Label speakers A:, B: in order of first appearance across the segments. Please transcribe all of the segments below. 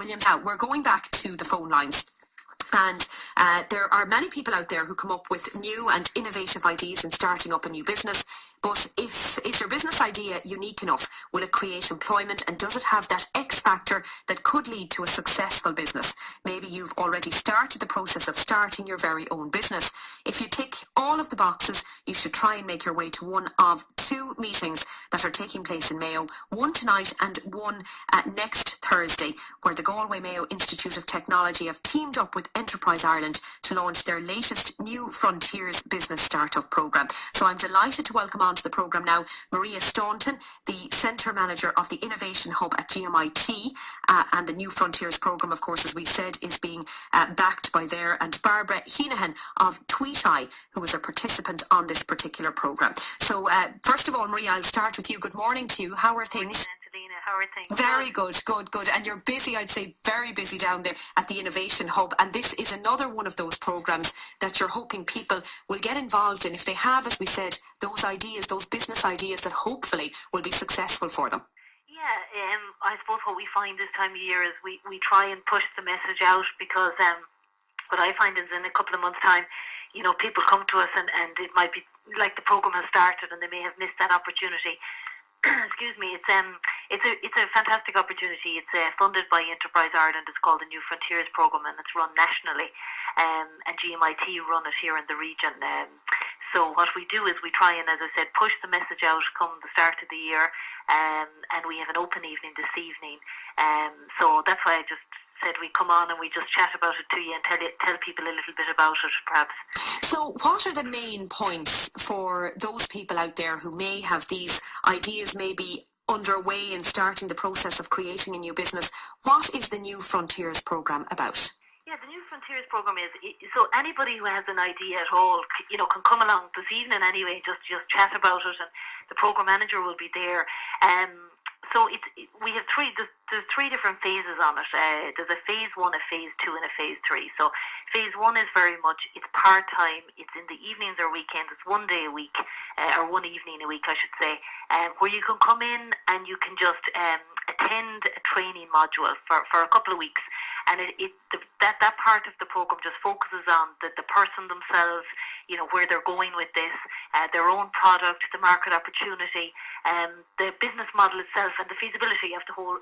A: Williams. Now, we're going back to the phone lines. And there are many people out there who come up with new and innovative ideas in starting up a new business. But is your business idea unique enough? Will it create employment? And does it have that X factor that could lead to a successful business? Maybe you've already started the process of starting your very own business. If you tick all of the boxes, you should try and make your way to one of two meetings that are taking place in Mayo, one tonight and one next Thursday, where the Galway Mayo Institute of Technology have teamed up with Enterprise Ireland to launch their latest New Frontiers business startup programme. So I'm delighted to welcome onto the programme now Maria Staunton, the Centre Manager of the Innovation Hub at GMIT, and the New Frontiers programme, of course, as we said, is being backed by there, and Barbara Heenahan of TweetEye, who is a participant on this particular programme. So first of all, Maria, I'll start with you. Good morning to you. How are things?
B: How are things?
A: Very good. And you're busy, I'd say very busy down there at the Innovation Hub. And this is another one of those programmes that you're hoping people will get involved in if they have, as we said, those ideas, those business ideas that hopefully will be successful for them.
B: Yeah, I suppose what we find this time of year is we try and push the message out, because what I find is in a couple of months' time, people come to us and it might be like the programme has started and they may have missed that opportunity. Excuse me, it's a fantastic opportunity. It's funded by Enterprise Ireland. It's called the New Frontiers programme, and it's run nationally, and GMIT run it here in the region. So what we do is we try and, as I said, push the message out come the start of the year, and we have an open evening this evening. So that's why I just said we come on and we just chat about it to you and tell people a little bit about it, perhaps.
A: So what are the main points for those people out there who may have these ideas maybe underway in starting the process of creating a new business? What is the New Frontiers programme about?
B: Yeah, the New Frontiers programme is so anybody who has an idea at all, can come along this evening anyway, just chat about it, and the programme manager will be there. So we have there's three different phases on it. There's a phase 1, a phase 2 and a phase 3. So phase 1 is very much, it's part-time, it's in the evenings or weekends, it's one day a week, or one evening a week I should say, where you can come in and you can just attend a training module for a couple of weeks. And that part of the programme just focuses on the person themselves, where they're going with this, their own product, the market opportunity, the business model itself, and the feasibility of the whole,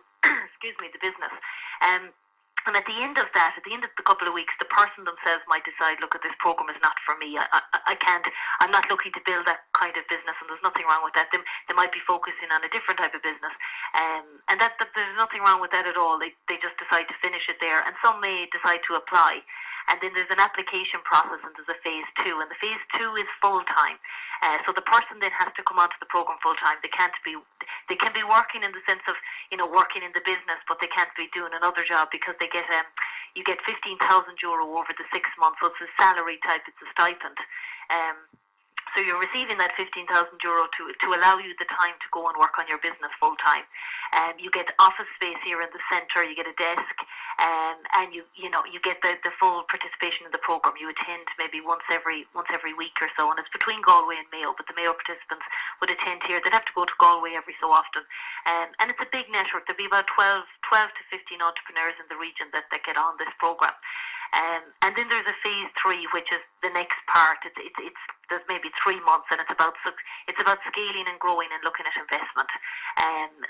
B: the business. And at the end of that, at the end of the couple of weeks, the person themselves might decide, look, this programme is not for me. I can't, I'm not looking to build that kind of business, and there's nothing wrong with that. They might be focusing on a different type of business. And that there's nothing wrong with that at all. They just decide to finish it there. And some may decide to apply. And then there's an application process, and there's a phase 2. And the phase 2 is full-time. So the person then has to come onto the programme full-time. They can be working in the sense of, working in the business, but they can't be doing another job, because they get you get €15,000 over the 6 months. So it's a salary type, it's a stipend. So you're receiving that €15,000 to allow you the time to go and work on your business full time. You get office space here in the centre. You get a desk, and you get the full participation in the programme. You attend maybe once every week or so, and it's between Galway and Mayo. But the Mayo participants would attend here. They'd have to go to Galway every so often, and it's a big network. There'll be about 12 to 15 entrepreneurs in the region that get on this programme. And then there's a phase 3, which is the next part. There's maybe 3 months, and it's about scaling and growing and looking at investment.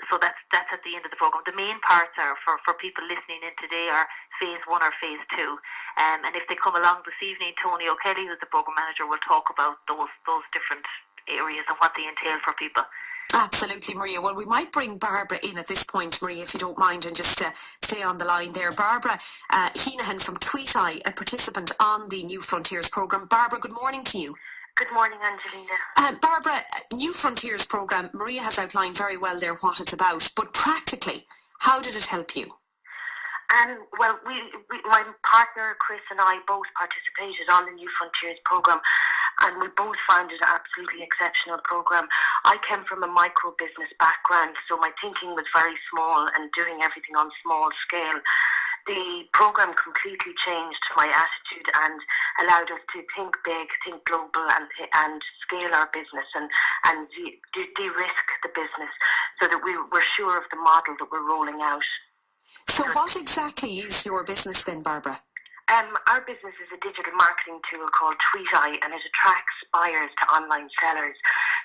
B: So that's at the end of the program. The main parts are for people listening in today are phase 1 or phase 2. And if they come along this evening, Tony O'Kelly, who's the program manager, will talk about those different areas and what they entail for people.
A: Absolutely, Maria. Well, we might bring Barbara in at this point, Maria, if you don't mind, and just stay on the line there. Barbara Heenahan from TweetEye, a participant on the New Frontiers programme. Barbara, good morning to you.
C: Good morning, Angelina.
A: Barbara, New Frontiers programme, Maria has outlined very well there what it's about, but practically, how did it help you?
C: Well, my partner Chris and I both participated on the New Frontiers programme, and we both found it an absolutely exceptional programme. I came from a micro business background, so my thinking was very small and doing everything on small scale. The programme completely changed my attitude and allowed us to think big, think global, and scale our business and de-risk the business so that we were sure of the model that we're rolling out.
A: So what exactly is your business then, Barbara?
C: Our business is a digital marketing tool called TweetEye, and it attracts buyers to online sellers.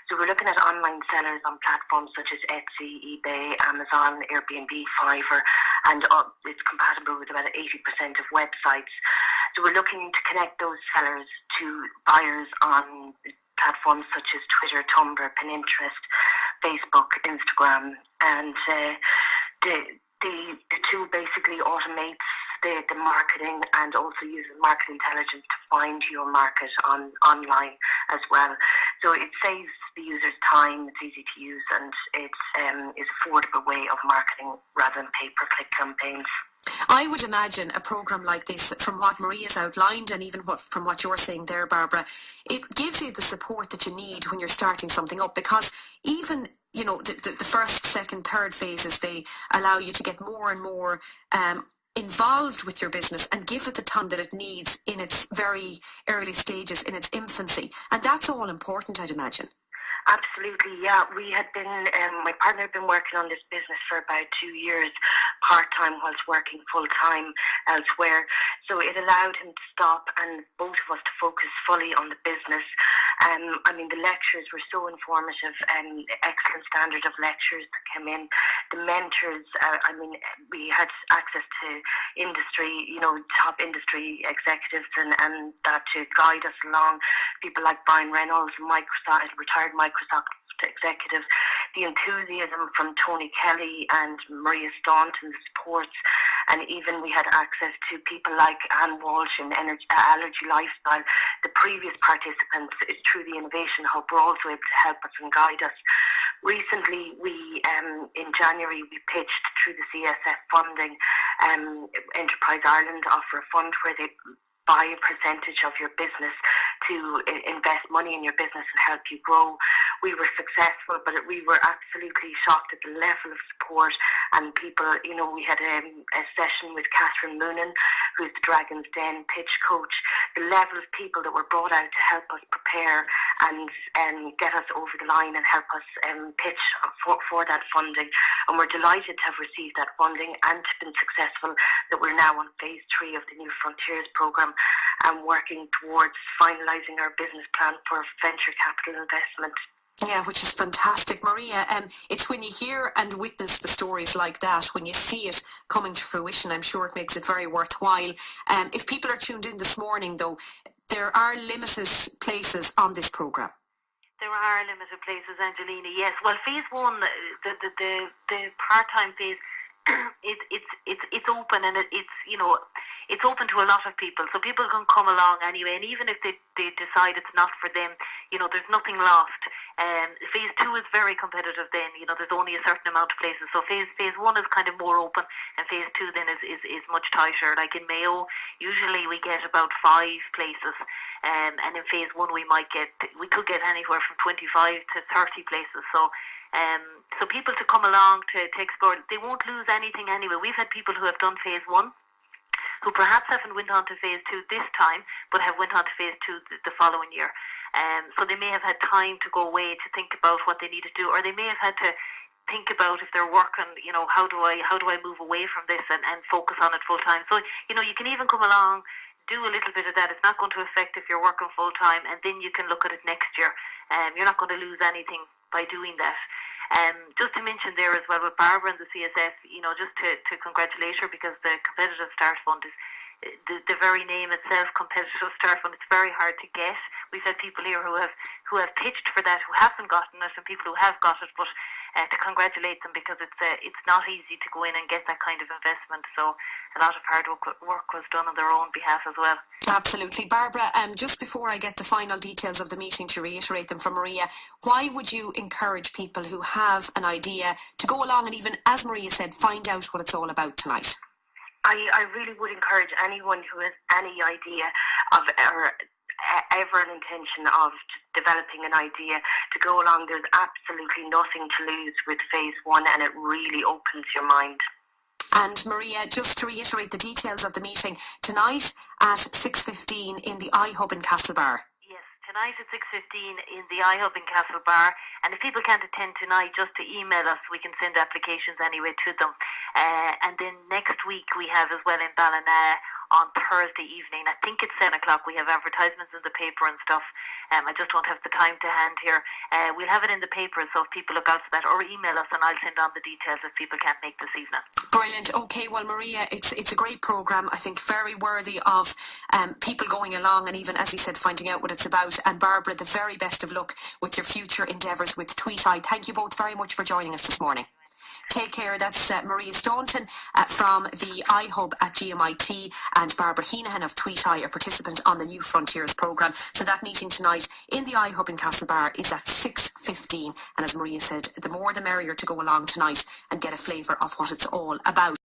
C: So we're looking at online sellers on platforms such as Etsy, eBay, Amazon, Airbnb, Fiverr, and it's compatible with about 80% of websites. So we're looking to connect those sellers to buyers on platforms such as Twitter, Tumblr, Pinterest, Facebook, Instagram, and the tool basically automates the marketing and also uses market intelligence to find your market online as well. So it saves the user's time, it's easy to use, and it's is an affordable way of marketing rather than pay-per-click campaigns.
A: I would imagine a programme like this, from what Maria's outlined and even from what you're saying there, Barbara, it gives you the support that you need when you're starting something up, because even, you know, the first, second, third phases, they allow you to get more and more involved with your business and give it the time that it needs in its very early stages, in its infancy. And that's all important, I'd imagine.
C: Absolutely, yeah. We had been, my partner had been working on this business for about 2 years, part-time, whilst working full-time elsewhere. So it allowed him to stop and both of us to focus fully on the business. I mean, the lectures were so informative, excellent standard of lectures that came in. The mentors, I mean, we had access to industry, you know, top industry executives and that to guide us along. People like Brian Reynolds, retired Microsoft executives, the enthusiasm from Tony Kelly and Maria Staunton, the supports, and even we had access to people like Anne Walsh in Allergy Lifestyle. The previous participants, through the Innovation Hub, were also able to help us and guide us. Recently, in January, we pitched through the CSF funding. Enterprise Ireland offer a fund where they buy a percentage of your business to invest money in your business and help you grow. We were successful, but we were absolutely shocked at the level of support and people. You know, we had a session with Catherine Moonan, who's the Dragon's Den pitch coach. The level of people that were brought out to help us prepare and get us over the line and help us pitch for that funding. And we're delighted to have received that funding and been successful, that we're now on phase 3 of the New Frontiers programme and working towards finalising our business plan for venture capital investment.
A: Yeah, which is fantastic, Maria. It's when you hear and witness the stories like that, when you see it coming to fruition, I'm sure it makes it very worthwhile. If people are tuned in this morning, though, there are limited places on this programme.
B: There are limited places, Angelina. Yes. Well, phase 1, the part-time phase, it's open, and it's, you know, it's open to a lot of people, so people can come along anyway, and even if they decide it's not for them, you know, there's nothing lost. Phase 2 is very competitive then, you know, there's only a certain amount of places, so phase 1 is kind of more open, and phase 2 then is much tighter. Like in Mayo, usually we get about 5 places, and in phase 1 we could get anywhere from 25 to 30 places, so people to come along to explore, they won't lose anything anyway. We've had people who have done phase 1 who perhaps haven't went on to phase 2 this time, but have went on to phase 2 the following year. So they may have had time to go away to think about what they need to do, or they may have had to think about, if they're working, you know, how do I move away from this and focus on it full time. So, you know, you can even come along, do a little bit of that. It's not going to affect if you're working full time, and then you can look at it next year. You're not going to lose anything by doing that. Just to mention there as well with Barbara and the CSF, you know, just to congratulate her, because the Competitive Start Fund is the very name itself, Competitive Start Fund. It's very hard to get. We've had people here who have pitched for that, who haven't gotten it, and people who have got it, but to congratulate them, because it's not easy to go in and get that kind of investment. So a lot of hard work was done on their own behalf as well.
A: Absolutely. Barbara, just before I get the final details of the meeting, to reiterate them from Maria, why would you encourage people who have an idea to go along and, even, as Maria said, find out what it's all about tonight?
C: I really would encourage anyone who has any idea of or ever an intention of developing an idea to go along. There's absolutely nothing to lose with phase 1, and it really opens your mind.
A: And Maria, just to reiterate the details of the meeting, tonight at 6:15 in the iHub in Castlebar.
B: Yes, Tonight at 6:15 in the iHub in Castlebar, and if people can't attend tonight, just to email us, we can send applications anyway to them. And then next week we have as well in Ballina on Thursday evening. I think it's 7 o'clock. We have advertisements in the paper and stuff. I just don't have the time to hand here. We'll have it in the paper, so if people look out for that, or email us and I'll send on the details if people can't make this evening.
A: Brilliant. Okay, well, Maria, it's a great programme. I think very worthy of people going along and even, as you said, finding out what it's about. And Barbara, the very best of luck with your future endeavours with Tweet-Eye. Thank you both very much for joining us this morning. Take care. That's Maria Staunton from the iHub at GMIT and Barbara Heenahan of Tweet-Eye, a participant on the New Frontiers programme. So that meeting tonight in the iHub in Castlebar is at 6:15. And as Maria said, the more the merrier to go along tonight and get a flavour of what it's all about.